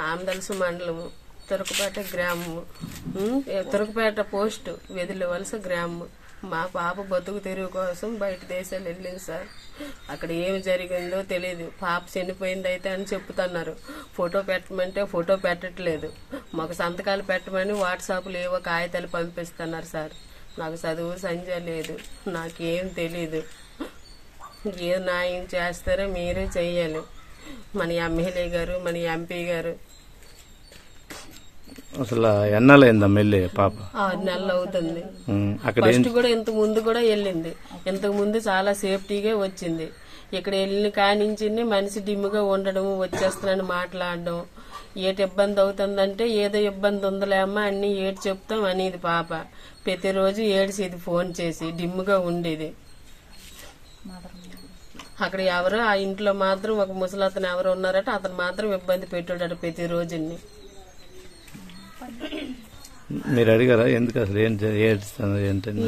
ఆమదలసు మండలము, తురకపేట గ్రామము, తురకపేట పోస్టు, వెదిలి వలస గ్రామము. మా పాప బతుకు తెరువు కోసం బయట దేశాలు వెళ్ళింది సార్. అక్కడ ఏమి జరిగిందో తెలియదు. పాప చనిపోయింది అయితే అని చెప్తున్నారు. ఫోటో పెట్టమంటే ఫోటో పెట్టట్లేదు. మాకు సంతకాలు పెట్టమని వాట్సాప్లో ఏవో కాగితాలు పంపిస్తున్నారు సార్. నాకు చదువు సంధ్య లేదు, నాకేం తెలీదు. ఏ న్యాయం చేస్తారో మీరే చెయ్యాలి. మన ఎమ్మెల్యే గారు, మన ఎంపీ గారు. అసలు ఎన్నాళ్ళైందమ్మా వెళ్ళి పాప? 6 నెలలు అవుతుంది. ఫస్ట్ కూడా ఇంత ముందు కూడా వెళ్ళింది. ఇంతకు ముందు చాలా సేఫ్టీగా వచ్చింది. ఇక్కడ వెళ్ళిన కానించింది మనిషి డిమ్ముగా ఉండడం, వచ్చేస్తున్నాను మాట్లాడడం. ఏటి ఇబ్బంది అవుతుందంటే ఏదో ఇబ్బంది ఉందిలే అమ్మా అన్ని ఏటి చెప్తాం అనేది పాప. ప్రతిరోజు ఏడిసేది ఫోన్ చేసి, డిమ్ముగా ఉండేది. అక్కడ ఎవరో ఆ ఇంట్లో మాత్రం ఒక ముసలతను ఎవరు ఉన్నారట, అతను మాత్రం ఇబ్బంది పెట్టాడట ప్రతిరోజుని. మీరు అడిగారా ఎందుకు అసలు ఏడుస్తాను ఏంటని?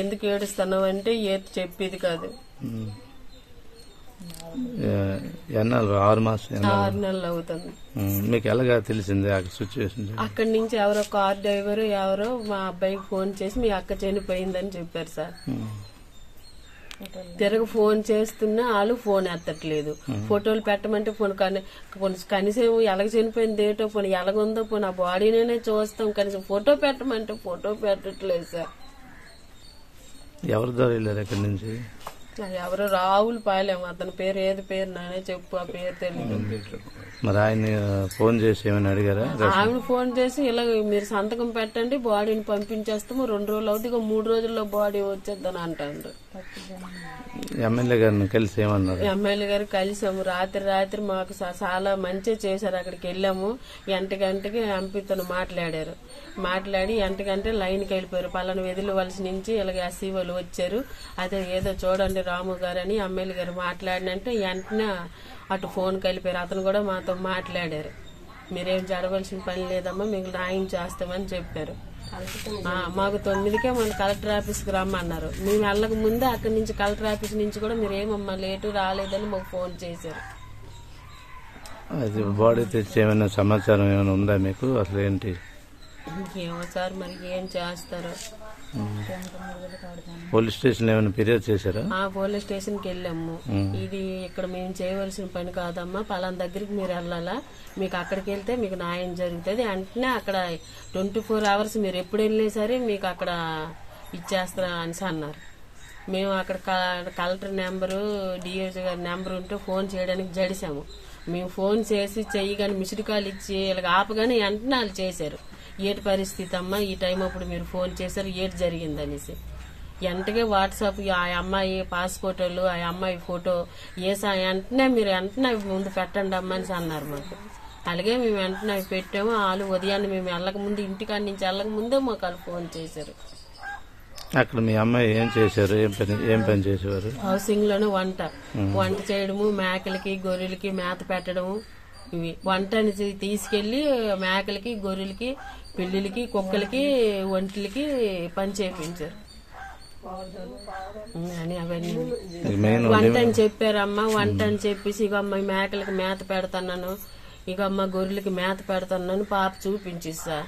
ఎందుకు ఏడుస్తున్నావు అంటే ఏది చెప్పేది కాదు. ఎన్నాళ్ళు? 6 నెలలు అవుతుంది. మీకు ఎలాగా తెలిసింది ఆ సిచ్యువేషన్? అక్కడి నుంచి ఎవరో కార్ డ్రైవర్ ఎవరో మా అబ్బాయికి ఫోన్ చేసి మీ అక్క చనిపోయిందని చెప్పారు సార్. తిరగ ఫోన్ చేస్తున్నా వాళ్ళు ఫోన్ ఎత్తట్లేదు. ఫోటోలు పెట్టమంటే ఫోన్ కనీసం ఎలాగ చనిపోయింది ఏటో, పోనీ ఎలాగుందో, పోనీ ఆ బాడీనే చూస్తాం, కనీసం ఫోటో పెట్టమంటే ఫోటో పెట్టట్లేదు సార్. ఎవరి ద్వారా వెళ్ళారు అక్కడి నుంచి? ఎవరో రావులు పాలేం, అతని పేరు ఏది పేరు నానే చెప్పు, ఆ పేరు తెలియదు. మరి ఆయన ఫోన్ చేసి ఏమైనా అడిగారా? ఆవిడ ఫోన్ చేసి ఇలా మీరు సంతకం పెట్టండి బాడీని పంపించేస్తాము, 2 రోజులు అవుతుంది, 3 రోజుల్లో బాడీ వచ్చేద్దని అంటారు. ఎమ్మెల్యే గారిని కలిసి ఏమన్నారు? ఎమ్మెల్యే గారు కలిసాము. రాత్రి మాకు చాలా మంచి చేశారు. అక్కడికి వెళ్ళాము. గంటకి ఎంపీతో మాట్లాడి గంటే లైన్కి వెళ్ళిపోయారు. పలానా వెదిలి వలస నుంచి ఇలాగ ఎస్సీ వాళ్ళు వచ్చారు, అదే ఏదో చూడండి రాము గారు అని ఎమ్మెల్యే గారు మాట్లాడినంటే వెంటనే అటు ఫోన్ కలిపారు. అతను కూడా మాతో మాట్లాడారు. మీరేం జరగవలసిన పని లేదమ్మా, మీకు న్యాయం చేస్తామని చెప్పారు. మాకు 9కే మన కలెక్టర్ ఆఫీస్కి రమ్మన్నారు. మేము వెళ్ళక ముందే అక్కడి నుంచి కలెక్టర్ ఆఫీస్ నుంచి కూడా మీరేమమ్మా లేటు రాలేదని మాకు ఫోన్ చేశారు. అది బాడీ తెచ్చి ఏమైనా సమాచారం ఏమైనా ఉందా మీకు? అసలు ఏంటి ఏమో సార్, మరి ఏం చేస్తారో. పోలీస్ స్టేషన్ ఏమైనా ఫిర్యాదు చేశారా? పోలీస్ స్టేషన్ కి వెళ్ళాము. ఇది ఇక్కడ మేము చేయవలసిన పని కాదమ్మా, పలానా దగ్గరికి మీరు వెళ్ళాలా, మీకు అక్కడికి వెళ్తే మీకు న్యాయం జరుగుతుంది, వెంటనే అక్కడ 24 hours మీరు ఎప్పుడు వెళ్ళినా సరే మీకు అక్కడ ఇచ్చేస్తారా అని అన్నారు. మేము అక్కడ కలెక్టర్ నెంబరు, డిఓజీ గారి నెంబర్ ఉంటే ఫోన్ చేయడానికి జడిసాము. మేము ఫోన్ చేసి చెయ్యగానే మిస్డ్ కాల్ ఇచ్చి ఇలా ఆపగానే వెంటనే వాళ్ళు చేశారు. ఏటి పరిస్థితి అమ్మా, ఈ టైం అప్పుడు మీరు ఫోన్ చేశారు, ఏటి జరిగిందనేసి. వెంటనే వాట్సాప్ ఆ అమ్మాయి పాస్పోర్ట్లు, ఆ అమ్మాయి ఫోటో వెంటనే మీరు వెంటనే అవి ముందు పెట్టండి అమ్మా అని అన్నారు మాకు. అలాగే మేము వెంటనే అవి పెట్టాము. వాళ్ళు ఉదయాన్నే మేము వెళ్ళక ముందు, ఇంటికాడి నుంచి వెళ్ళక ముందే మాకు వాళ్ళు ఫోన్ చేశారు. అక్కడ మీ అమ్మాయి ఏం చేశారు? ఏం పని చేసేవారు? హౌసింగ్ లోనే వంట చేయడము, మేకలకి గొర్రెలకి మేత పెట్టడము, ఇవి వంటని తీసుకెళ్లి మేకలకి గొర్రెలకి పిల్లిలకి కుక్కలకి ఒంటిలకి పని చేయించారు అని. అవన్నీ వంట అని చెప్పారమ్మా. వంట అని చెప్పేసి ఇక అమ్మ మేకలకి మేత పెడతాను, ఇక అమ్మ గొర్రెలకి మేత పెడతాను పాప చూపించిస్తా.